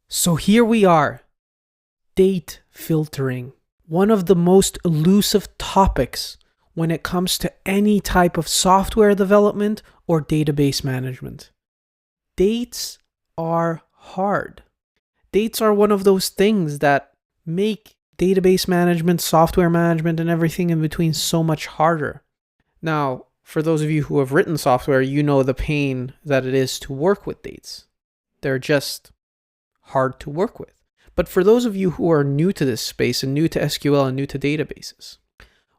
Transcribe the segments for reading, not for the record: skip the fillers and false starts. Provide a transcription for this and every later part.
So here we are, date filtering, one of the most elusive topics when it comes to any type of software development or database management. Dates are hard. Dates are one of those things that make database management, software management, and everything in between so much harder. Now, for those of you who have written software, you know the pain that it is to work with dates. They're just hard to work with. But for those of you who are new to this space and new to SQL and new to databases,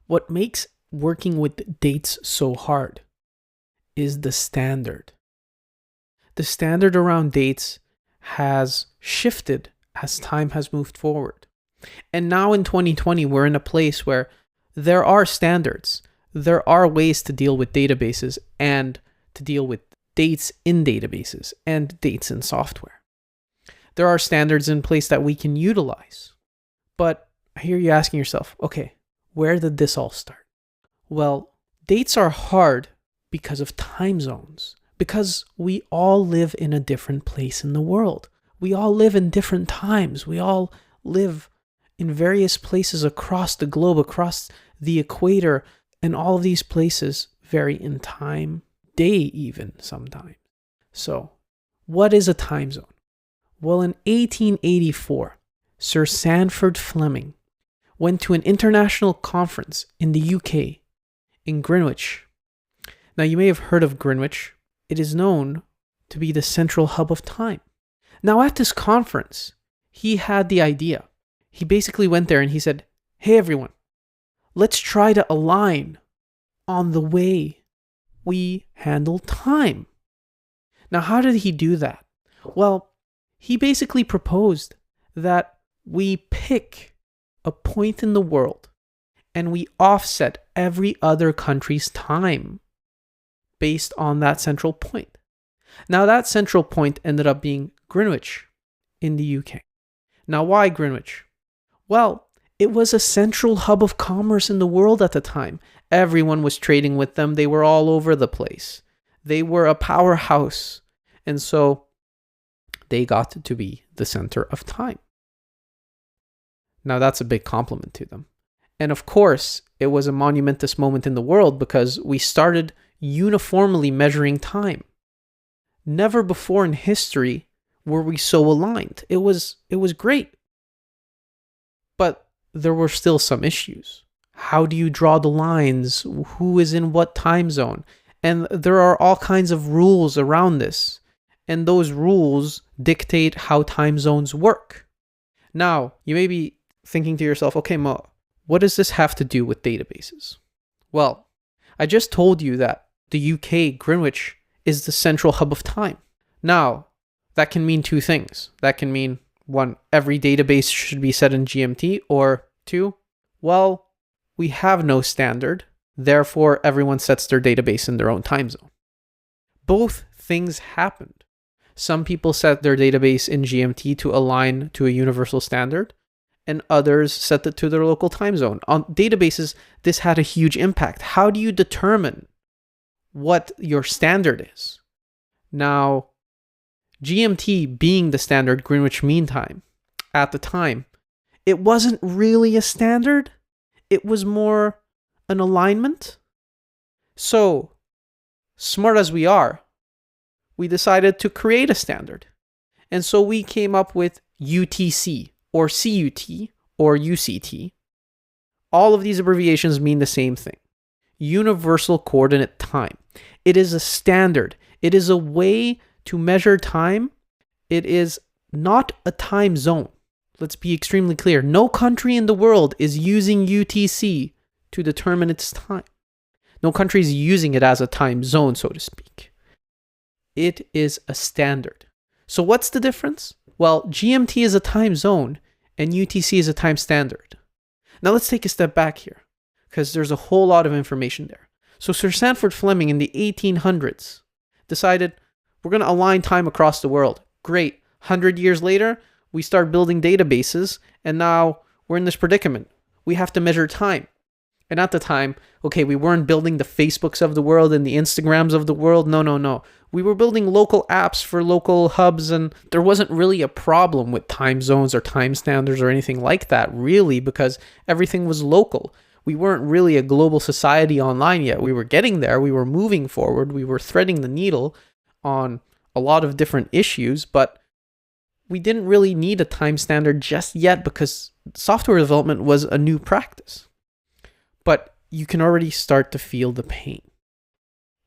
what makes working with dates so hard is the standard. The standard around dates has shifted as time has moved forward. And now in 2020, we're in a place where there are standards. There are ways to deal with databases and to deal with dates in databases and dates in software. There are standards in place that we can utilize. But I hear you asking yourself, okay, where did this all start? Well, dates are hard because of time zones, because we all live in a different place in the world. We all live in different times. We all live in various places across the globe, across the equator, and all of these places vary in time, day even sometimes. So, what is a time zone? Well, in 1884, Sir Sandford Fleming went to an international conference in the UK, in Greenwich. Now, you may have heard of Greenwich. It is known to be the central hub of time. Now, at this conference, he had the idea. He basically went there and he said, hey, everyone, let's try to align on the way we handle time. Now, how did he do that? Well, he basically proposed that we pick a point in the world and we offset every other country's time based on that central point. Now, that central point ended up being Greenwich in the UK. Now, why Greenwich? Well, it was a central hub of commerce in the world at the time. Everyone was trading with them. They were all over the place. They were a powerhouse. And so they got to be the center of time. Now, that's a big compliment to them. And of course, it was a monumentous moment in the world because we started uniformly measuring time. Never before in history were we so aligned. It was great. But there were still some issues. How do you draw the lines? Who is in what time zone? And there are all kinds of rules around this. And those rules dictate how time zones work. Now, you may be thinking to yourself, okay, Mo, what does this have to do with databases? Well, I just told you that the UK, Greenwich, is the central hub of time. Now, that can mean two things. That can mean, one, every database should be set in GMT, or two, well, we have no standard, therefore everyone sets their database in their own time zone. Both things happened. Some people set their database in GMT to align to a universal standard, and others set it to their local time zone. On databases, this had a huge impact. How do you determine what your standard is? Now, GMT being the standard Greenwich Mean Time at the time, it wasn't really a standard. It was more an alignment. So, smart as we are, we decided to create a standard. And so we came up with UTC or CUT or UCT. All of these abbreviations mean the same thing. Universal Coordinate Time. It is a standard. It is a way to measure time. It is not a time zone. Let's be extremely clear. No country in the world is using UTC to determine its time. No country is using it as a time zone, so to speak. It is a standard. So what's the difference? Well, GMT is a time zone and UTC is a time standard. Now let's take a step back here because there's a whole lot of information there. So Sir Sandford Fleming in the 1800s decided we're going to align time across the world. Great. 100 years later, we start building databases and now we're in this predicament. We have to measure time. And at the time, okay, we weren't building the Facebooks of the world and the Instagrams of the world. No, no, no. We were building local apps for local hubs, and there wasn't really a problem with time zones or time standards or anything like that, really, because everything was local. We weren't really a global society online yet. We were getting there. We were moving forward. We were threading the needle on a lot of different issues, but we didn't really need a time standard just yet because software development was a new practice. But you can already start to feel the pain.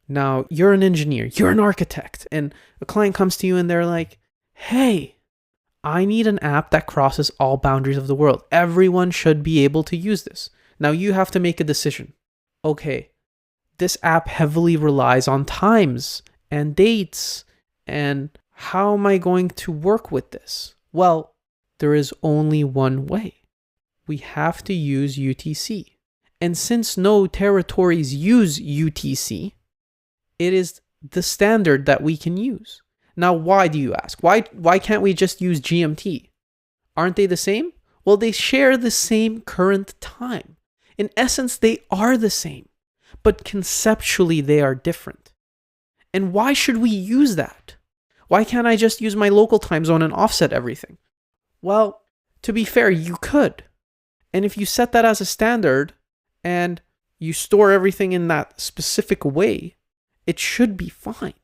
Now, you're an engineer, you're an architect, and a client comes to you and they're like, hey, I need an app that crosses all boundaries of the world. Everyone should be able to use this. Now you have to make a decision. Okay, this app heavily relies on times and dates, and how am I going to work with this? Well, there is only one way. We have to use UTC. And since no territories use UTC, it is the standard that we can use. Now, why do you ask? Why can't we just use GMT? Aren't they the same? Well, they share the same current time. In essence, they are the same, but conceptually they are different. And why should we use that? Why can't I just use my local time zone and offset everything? Well, to be fair, you could. And if you set that as a standard and you store everything in that specific way, it should be fine.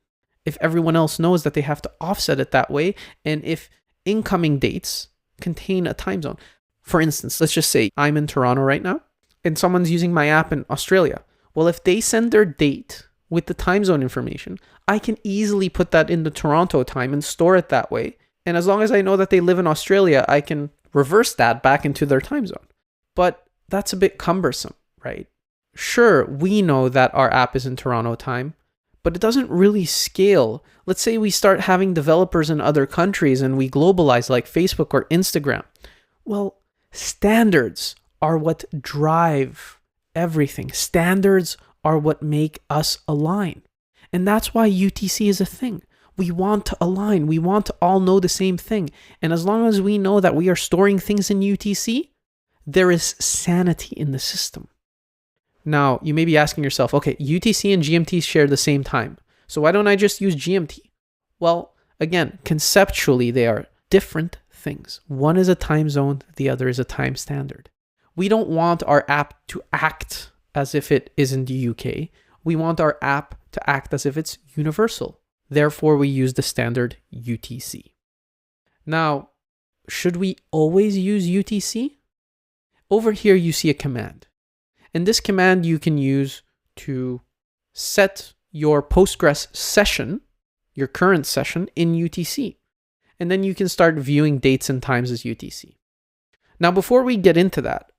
If everyone else knows that they have to offset it that way, and if incoming dates contain a time zone. For instance, let's just say I'm in Toronto right now, and someone's using my app in Australia. Well, if they send their date with the time zone information, I can easily put that into Toronto time and store it that way. And as long as I know that they live in Australia, I can reverse that back into their time zone. But that's a bit cumbersome, right? Sure, we know that our app is in Toronto time, but it doesn't really scale. Let's say we start having developers in other countries and we globalize like Facebook or Instagram. Well, standards are what drive everything. Standards are what make us align. And that's why UTC is a thing. We want to align. We want to all know the same thing. And as long as we know that we are storing things in UTC, there is sanity in the system. Now, you may be asking yourself, okay, UTC and GMT share the same time. So why don't I just use GMT? Well, again, conceptually, they are different things. One is a time zone, the other is a time standard. We don't want our app to act as if it is in the UK. We want our app to act as if it's universal. Therefore, we use the standard UTC. Now, should we always use UTC? Over here, you see a command. And this command you can use to set your Postgres session, your current session, in UTC. And then you can start viewing dates and times as UTC. Now, before we get into that,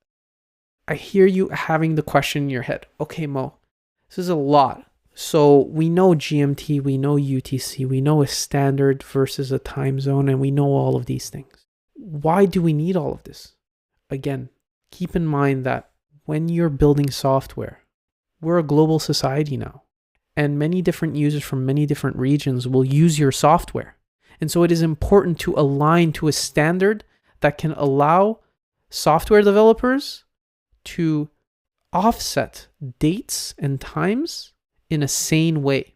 I hear you having the question in your head. Okay, Mo, this is a lot. So we know GMT, we know UTC, we know a standard versus a time zone, and we know all of these things. Why do we need all of this? Again, keep in mind that when you're building software, we're a global society now, and many different users from many different regions will use your software. And so it is important to align to a standard that can allow software developers to offset dates and times in a sane way.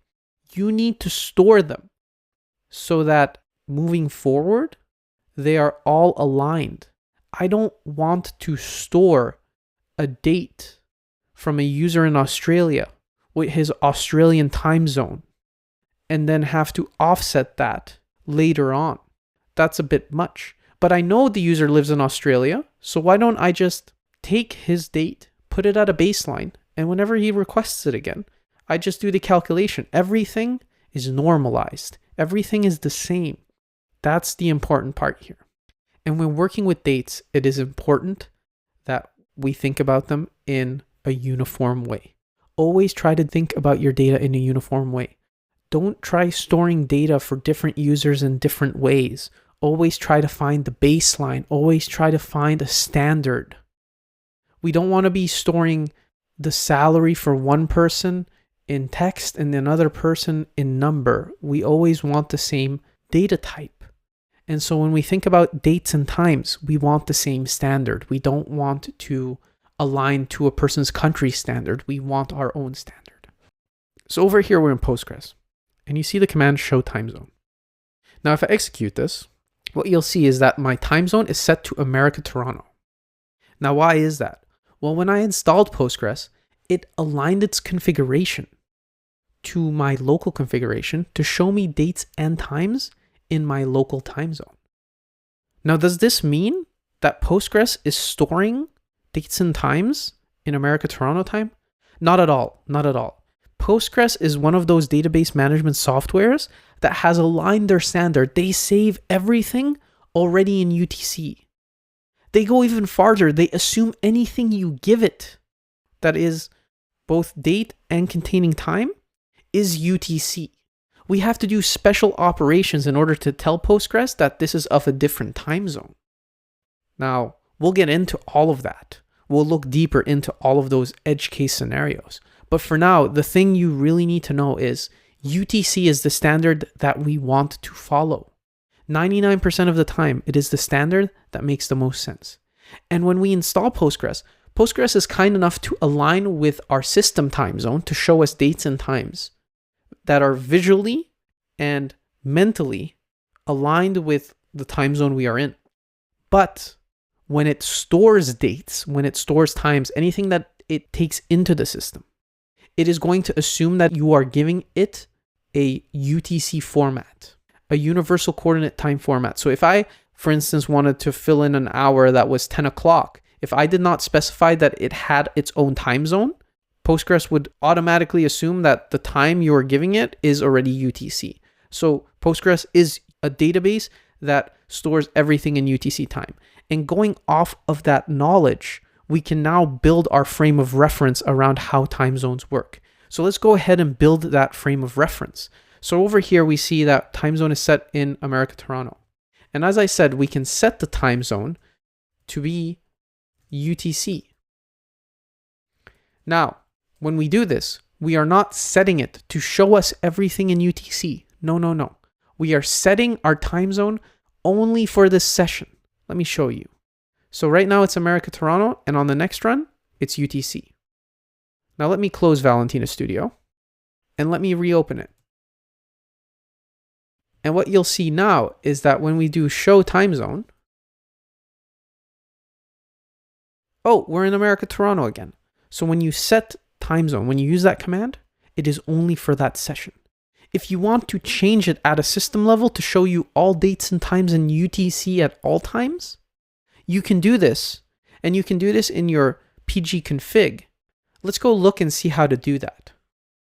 You need to store them so that moving forward, they are all aligned. I don't want to store a date from a user in Australia with his Australian time zone and then have to offset that later on. That's a bit much. But I know the user lives in Australia, so why don't I just take his date, put it at a baseline, and whenever he requests it again, I just do the calculation. Everything is normalized. Everything is the same. That's the important part here. And when working with dates, it is important that we think about them in a uniform way. Always try to think about your data in a uniform way. Don't try storing data for different users in different ways. Always try to find the baseline. Always try to find a standard. We don't want to be storing the salary for one person in text and another person in number. We always want the same data type. And so when we think about dates and times, we want the same standard. We don't want to aligned to a person's country standard. We want our own standard. So over here, we're in Postgres, and you see the command show time zone. Now, if I execute this, what you'll see is that my time zone is set to America, Toronto. Now, why is that? Well, when I installed Postgres, it aligned its configuration to my local configuration to show me dates and times in my local time zone. Now, does this mean that Postgres is storing dates and times in America, Toronto time? Not at all. Not at all. Postgres is one of those database management softwares that has aligned their standard. They save everything already in UTC. They go even farther. They assume anything you give it that is both date and containing time is UTC. We have to do special operations in order to tell Postgres that this is of a different time zone. Now, we'll get into all of that. We'll look deeper into all of those edge case scenarios. But for now, the thing you really need to know is UTC is the standard that we want to follow. 99% of the time, it is the standard that makes the most sense. And when we install Postgres, Postgres is kind enough to align with our system time zone to show us dates and times that are visually and mentally aligned with the time zone we are in. But when it stores dates, when it stores times, anything that it takes into the system, it is going to assume that you are giving it a UTC format, a universal coordinate time format. So if I, for instance, wanted to fill in an hour that was 10 o'clock, if I did not specify that it had its own time zone, Postgres would automatically assume that the time you are giving it is already UTC. So Postgres is a database that stores everything in UTC time. And going off of that knowledge, we can now build our frame of reference around how time zones work. So let's go ahead and build that frame of reference. So over here, we see that time zone is set in America, Toronto. And as I said, we can set the time zone to be UTC. Now, when we do this, we are not setting it to show us everything in UTC. No. We are setting our time zone only for this session. Let me show you. So right now it's America, Toronto, and on the next run, it's UTC. Now let me close Valentina Studio and let me reopen it. And what you'll see now is that when we do show time zone, oh, we're in America, Toronto again. So when you set time zone, when you use that command, it is only for that session. If you want to change it at a system level to show you all dates and times in UTC at all times, you can do this, and you can do this in your PG config. Let's go look and see how to do that.